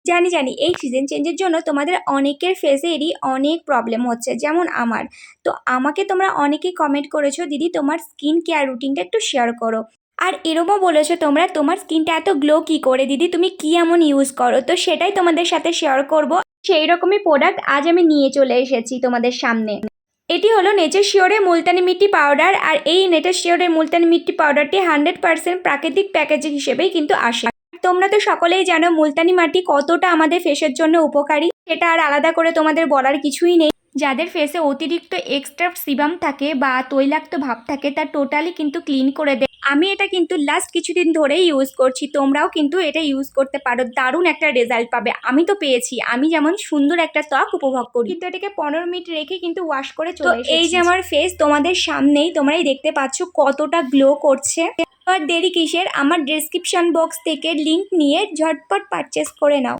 জানি জানি এই সিজন চেঞ্জের জন্য তোমাদের অনেকের ফেসেরই অনেক প্রবলেম হচ্ছে, যেমন আমার। তো আমাকে তোমরা অনেকেই কমেন্ট করেছো, দিদি তোমার স্কিন কেয়ার রুটিনটা একটু শেয়ার করো। আর এরমও বলেছো তোমরা তোমার স্কিনটা এত গ্লো কি করে দিদি, তুমি কি এমন ইউজ করো, তো সেটাই তোমাদের সাথে শেয়ার করব। সেই রকমই প্রোডাক্ট আজ আমি নিয়ে চলে এসেছি তোমাদের সামনে। এটি হলো নেচার শিওরের মুলতানি মিট্টি পাউডার। আর এই নেচার শিওরের মুলতানি মিট্টি পাউডারটি 100% প্রাকৃতিক প্যাকেজিং হিসেবেই কিন্তু আসে। তোমরা তো সকলেই জানো মুলতানি মাটি কতটা আমাদের ফেসের জন্য উপকারী, সেটা আর আলাদা করে তোমাদের বলার কিছুই নেই। যাদের ফেসে অতিরিক্ত এক্সট্রা সিবাম থাকে বা তৈলাক্ত ভাব থাকে তা টোটালি কিন্তু ক্লিন করে দেয়। আমি এটা কিন্তু লাস্ট কিছুদিন ধরেই ইউজ করছি, তোমরাও কিন্তু এটা ইউজ করতে পারো, দারুণ একটা রেজাল্ট পাবে। আমি তো পেয়েছি, আমি যেমন সুন্দর একটা ত্বক উপভোগ করি। কিন্তু এটাকে 15 মিনিট রেখে কিন্তু ওয়াশ করে চলে এসেছি। এই যে আমার ফেস তোমাদের সামনেই তোমরাই দেখতে পাচ্ছ কতটা গ্লো করছে। আর দেরি কিসের, আমার ডেসক্রিপশন বক্স থেকে লিংক নিয়ে ঝটপট পারচেস করে নাও।